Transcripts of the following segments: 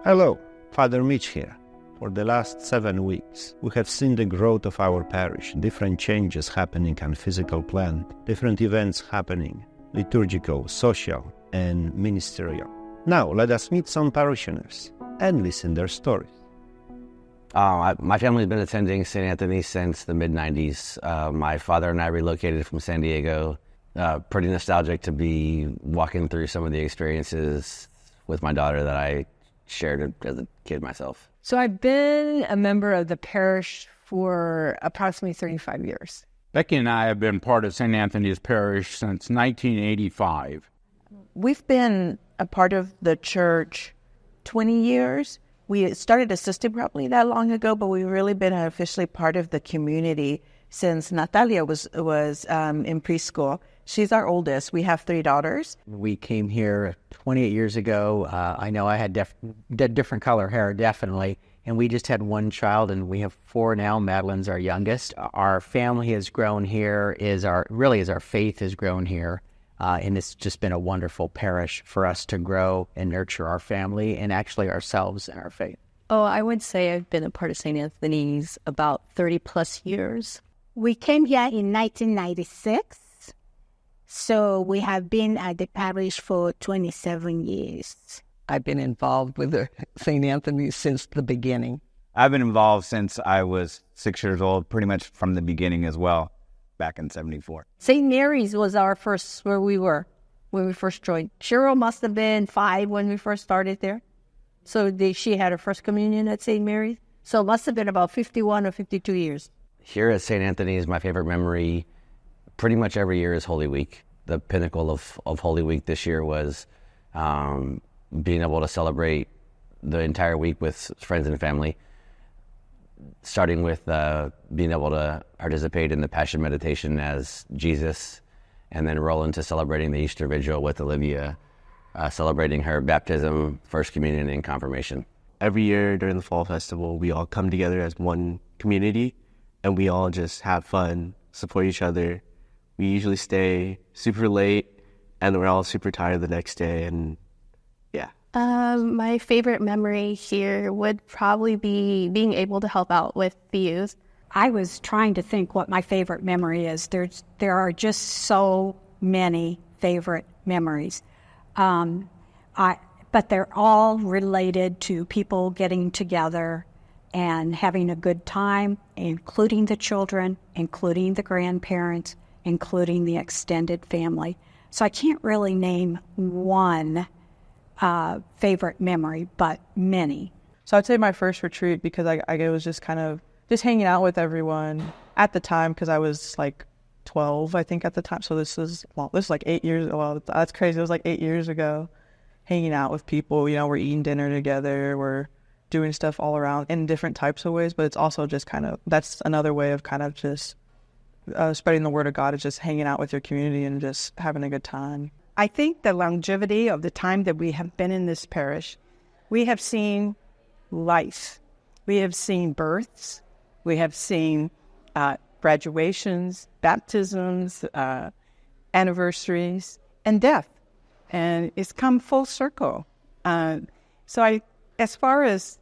Hello, Father Mitch here. For the last 7 weeks, we have seen the growth of our parish, different changes happening on physical plan, different events happening, liturgical, social, and ministerial. Now, let us meet some parishioners and listen their stories. My family's been attending St. Anthony's since the mid-90s. My father and I relocated from San Diego. Pretty nostalgic to be walking through some of the experiences with my daughter that I shared as a kid myself. So I've been a member of the parish for approximately 35 years. Becky and I have been part of St. Anthony's Parish since 1985. We've been a part of the church 20 years. We started assisting probably that long ago, but we've really been officially part of the community since Natalia was in preschool. She's our oldest. We have 3 daughters. We came here 28 years ago. I know I had different color hair, definitely. And we just had 1 child, and we have 4 now. Madeline's our youngest. Our family has grown here, our faith has grown here. And it's just been a wonderful parish for us to grow and nurture our family and actually ourselves and our faith. Oh, I would say I've been a part of St. Anthony's about 30 plus years. We came here in 1996. So we have been at the parish for 27 years. I've been involved with St. Anthony's since the beginning. I've been involved since I was 6 years old, pretty much from the beginning as well, back in 74. St. Mary's was our first, where we were when we first joined. Cheryl must have been 5 when we first started there. So she had her first communion at St. Mary's. So it must have been about 51 or 52 years. Here at St. Anthony's, my favorite memory pretty much every year is Holy Week. The pinnacle of Holy Week this year was being able to celebrate the entire week with friends and family, starting with being able to participate in the Passion Meditation as Jesus, and then roll into celebrating the Easter Vigil with Olivia, celebrating her baptism, First Communion, and Confirmation. Every year during the Fall Festival, we all come together as one community, and we all just have fun, support each other. We usually stay super late, and we're all super tired the next day, and yeah. My favorite memory here would probably be being able to help out with the youth. I was trying to think what my favorite memory is. There are just so many favorite memories. But they're all related to people getting together and having a good time, including the children, including the grandparents, including the extended family. So I can't really name one favorite memory, but many. So I'd say my first retreat, because I was just kind of just hanging out with everyone at the time, because I was like 12, I think, at the time. So this is like 8 years, well, that's crazy. It was like 8 years ago, hanging out with people. We're eating dinner together, we're doing stuff all around in different types of ways, but it's also just kind of, that's another way of kind of just spreading the word of God, is just hanging out with your community and just having a good time. I think the longevity of the time that we have been in this parish, we have seen life. We have seen births. We have seen graduations, baptisms, anniversaries, and death. And it's come full circle. So as far as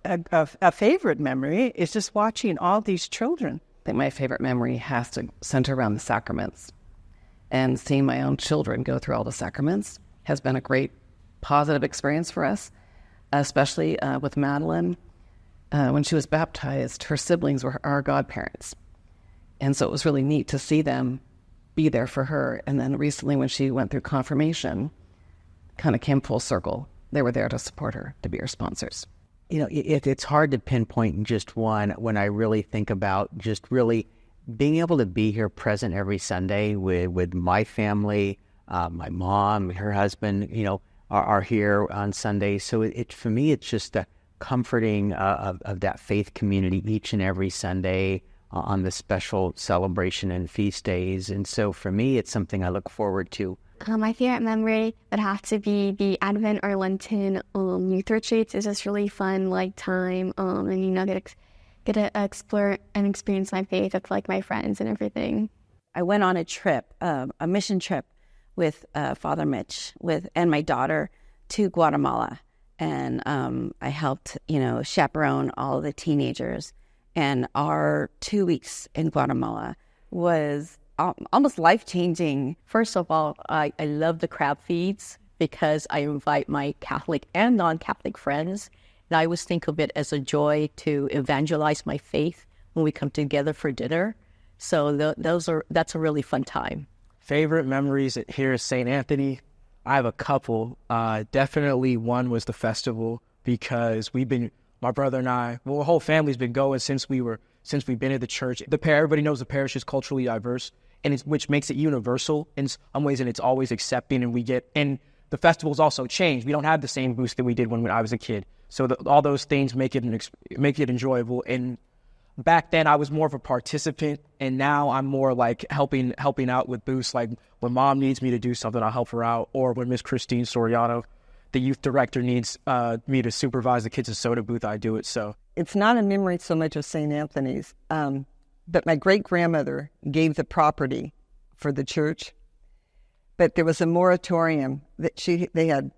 a favorite memory, is just watching all these children. I think my favorite memory has to center around the sacraments. And seeing my own children go through all the sacraments has been a great positive experience for us, especially with Madeline. When she was baptized, her siblings were our godparents. And so it was really neat to see them be there for her. And then recently when she went through confirmation, kind of came full circle. They were there to support her, to be her sponsors. It's hard to pinpoint just one when I really think about just really being able to be here present every Sunday with my family, my mom, her husband, are here on Sunday. So for me, it's just the comforting of that faith community each and every Sunday on the special celebration and feast days. And so for me, it's something I look forward to. My favorite memory would have to be the Advent or Lenten youth retreats. It's just really fun, time, and get to explore and experience my faith with my friends and everything. I went on a trip, a mission trip with Father Mitch and my daughter to Guatemala. and I helped, chaperone all the teenagers. And our 2 weeks in Guatemala was almost life-changing. First of all, I love the crab feeds because I invite my Catholic and non-Catholic friends. And I always think of it as a joy to evangelize my faith when we come together for dinner. So that's a really fun time. Favorite memories here at St. Anthony? I have a couple. Definitely one was the festival, because my brother and I, the whole family's been going since we've been at the church. Everybody knows the parish is culturally diverse, and which makes it universal in some ways, and it's always accepting. And the festivals also change. We don't have the same boost that we did when I was a kid. So all those things make it enjoyable. And back then I was more of a participant, and now I'm more like helping out with booths. Like when Mom needs me to do something, I'll help her out. Or when Miss Christine Soriano, the youth director, needs me to supervise the kids' soda booth, I do it. So it's not a memory so much of St. Anthony's, but my great-grandmother gave the property for the church. But there was a moratorium that they had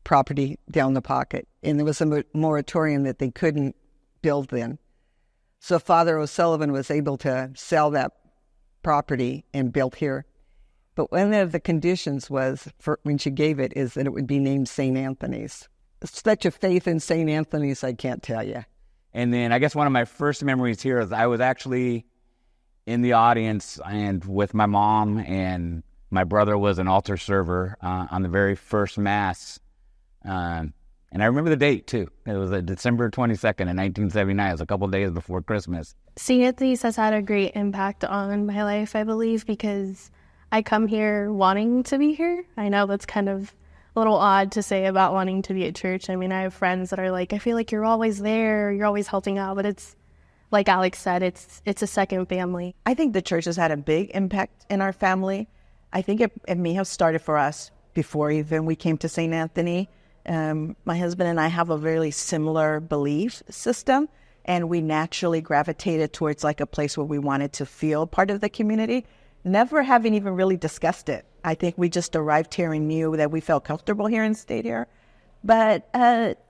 property down the pocket, and there was a moratorium that they couldn't build then. So Father O'Sullivan was able to sell that property and built here. But one of the conditions was, when she gave it, is that it would be named St. Anthony's. Such a faith in St. Anthony's, I can't tell you. And then I guess one of my first memories here is I was actually in the audience and with my mom, and my brother was an altar server on the very first Mass. And I remember the date, too. It was December 22nd in 1979. It was a couple days before Christmas. St. Anthony's has had a great impact on my life, I believe, because I come here wanting to be here. I know that's kind of a little odd to say about wanting to be at church. I mean, I have friends that are like, I feel like you're always there, you're always helping out, but it's, like Alex said, it's a second family. I think the church has had a big impact in our family. I think it may have started for us before even we came to St. Anthony. My husband and I have a very similar belief system, and we naturally gravitated towards like a place where we wanted to feel part of the community, never having even really discussed it. I think we just arrived here and knew that we felt comfortable here and stayed here. But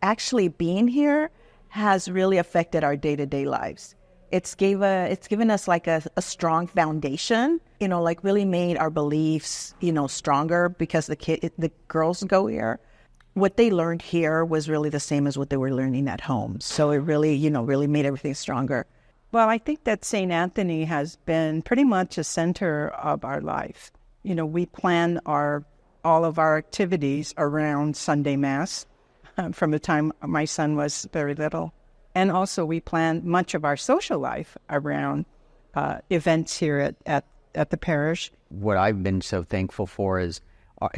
actually being here has really affected our day-to-day lives. It's given us like a strong foundation, like really made our beliefs, stronger, because the girls go here. What they learned here was really the same as what they were learning at home. So it really, really made everything stronger. Well, I think that St. Anthony has been pretty much a center of our life. We plan all of our activities around Sunday Mass from the time my son was very little. And also we plan much of our social life around events here at the parish. What I've been so thankful for is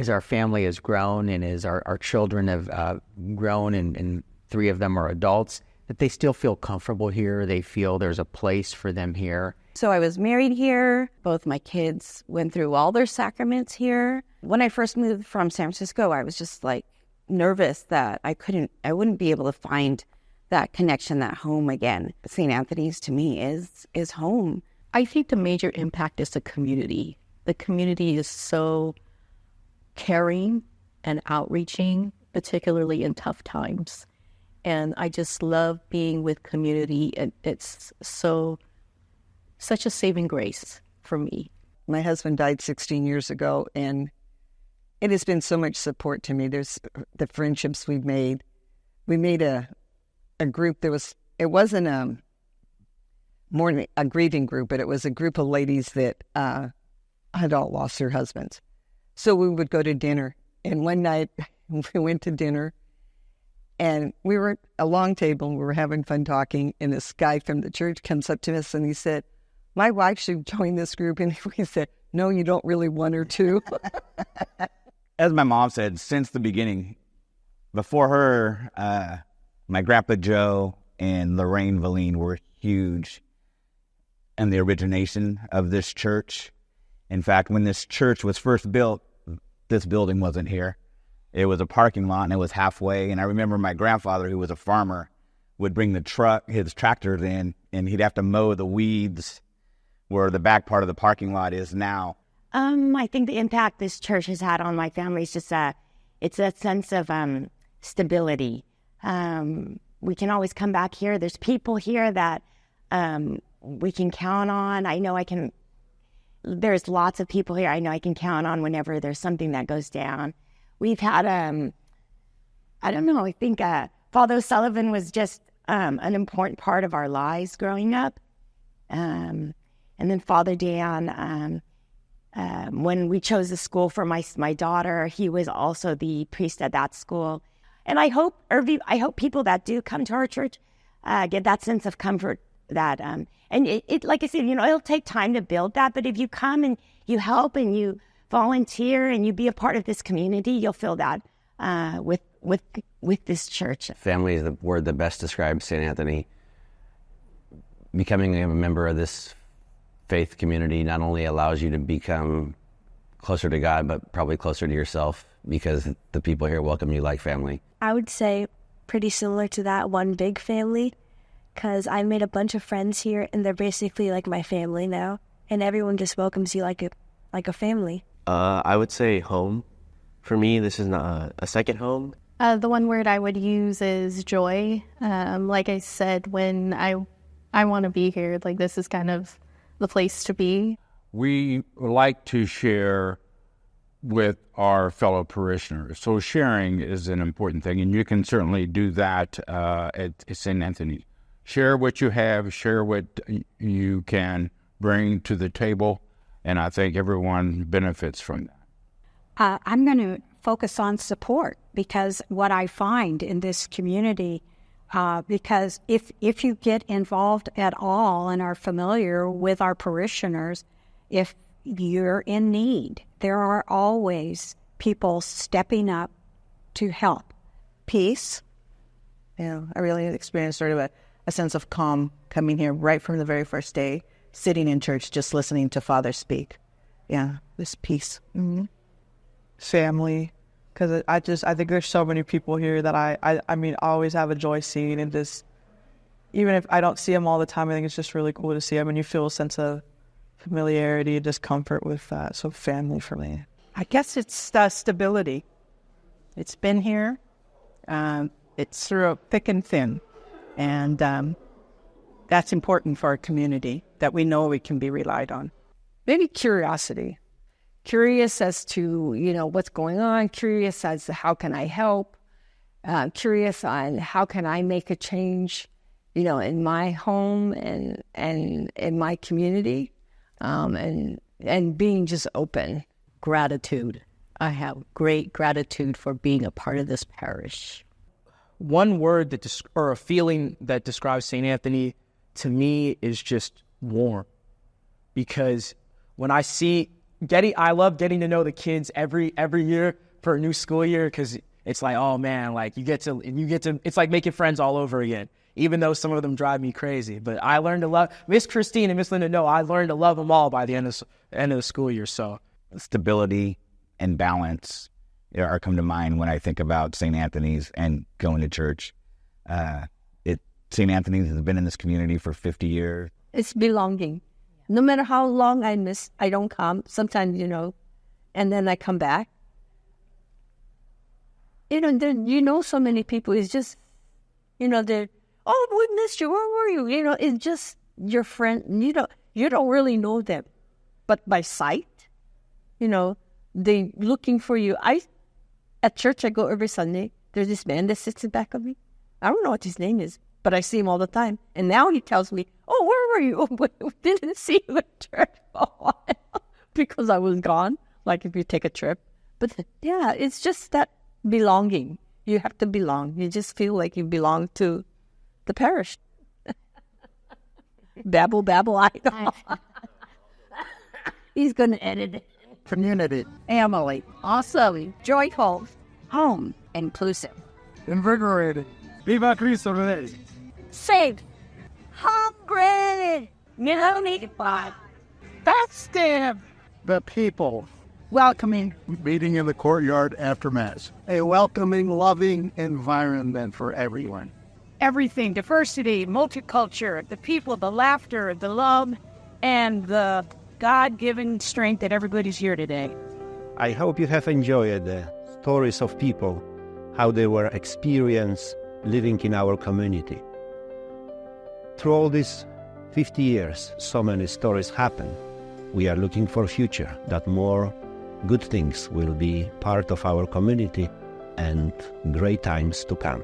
our family has grown, and as our children have grown, and 3 of them are adults, that they still feel comfortable here. They feel there's a place for them here. So I was married here. Both my kids went through all their sacraments here. When I first moved from San Francisco, I was just like nervous that I wouldn't be able to find that connection, that home again. St. Anthony's to me is home. I think the major impact is the community. The community is so caring and outreaching, particularly in tough times. And I just love being with community. It's such a saving grace for me. My husband died 16 years ago, and it has been so much support to me. There's the friendships we've made. We made a group it wasn't more a grieving group, but it was a group of ladies that had all lost their husbands. So we would go to dinner, and one night we went to dinner, and we were at a long table, and we were having fun talking, and this guy from the church comes up to us, and he said, "My wife should join this group." And we said, "No, you don't really want her to." As my mom said, since the beginning, before her, my grandpa Joe and Lorraine Valine were huge in the origination of this church. In fact, when this church was first built, this building wasn't here. It was a parking lot, and it was halfway. And I remember my grandfather, who was a farmer, would bring his tractors in, and he'd have to mow the weeds where the back part of the parking lot is now. I think the impact this church has had on my family is just it's a sense of stability. We can always come back here. There's people here that we can count on. There's lots of people here I know I can count on whenever there's something that goes down. We've had, I don't know, I think Father O'Sullivan was just an important part of our lives growing up. And then Father Dan, when we chose the school for my daughter, he was also the priest at that school. And I hope people that do come to our church get that sense of comfort that, and it like I said, it'll take time to build that, but if you come and you help and you volunteer and you be a part of this community, you'll feel that with this church. Family is the word that best describes St. Anthony. Becoming a member of this faith community not only allows you to become closer to God, but probably closer to yourself, because the people here welcome you like family. I would say pretty similar to that, one big family, because I made a bunch of friends here, and they're basically like my family now, and everyone just welcomes you like a family. I would say home. For me, this is not a second home. The one word I would use is joy. Like I said, when I want to be here, like this is kind of the place to be. We like to share with our fellow parishioners. So sharing is an important thing, and you can certainly do that at St. Anthony. Share what you have, share what you can bring to the table, and I think everyone benefits from that. I'm going to focus on support, because what I find in this community, because if you get involved at all and are familiar with our parishioners, if you're in need, there are always people stepping up to help. Peace. I really experienced sort of a sense of calm coming here right from the very first day, sitting in church, just listening to Father speak. This peace. Mm-hmm. Family, because I think there's so many people here that I always have a joy seeing, and just even if I don't see them all the time, I think it's just really cool to see them, and you feel a sense of familiarity and just comfort with that. So family for me. I guess it's stability. It's been here. It's through thick and thin, and that's important for our community, that we know we can be relied on. Maybe curiosity. Curious as to, what's going on, curious as to how can I help, curious on how can I make a change, in my home and in my community, and being just open. Gratitude. I have great gratitude for being a part of this parish. One word or a feeling that describes St. Anthony to me is just warm, because when I see I love getting to know the kids every year for a new school year, because it's like, oh man, like you get to, it's like making friends all over again, even though some of them drive me crazy. But I learned to love Miss Christine and Miss Linda. I learned to love them all by the end of the school year. So stability and balance are come to mind when I think about St. Anthony's and going to church. St. Anthony's has been in this community for 50 years. It's belonging. No matter how long I miss, I don't come. Sometimes, and then I come back. So many people. It's just, they're, oh, we missed you. Where were you? It's just your friend. You don't really know them, but by sight, they looking for you. At church, I go every Sunday. There's this man that sits in back of me. I don't know what his name is, but I see him all the time. And now he tells me, oh, where were you? We didn't see you at church for a while because I was gone, like if you take a trip. But it's just that belonging. You have to belong. You just feel like you belong to the parish. Babble, I know. He's going to edit it. Community, family, awesome, joyful, home, inclusive, invigorated. Viva Cristo Rey. Saved, hungry, unified, festive. The people. Welcoming. Meeting in the courtyard after Mass. A welcoming, loving environment for everyone. Everything, diversity, multicultural, the people, the laughter, the love, and the God-given strength that everybody's here today. I hope you have enjoyed the stories of people, how they were experienced living in our community. Through all these 50 years, so many stories happen. We are looking for future, that more good things will be part of our community and great times to come.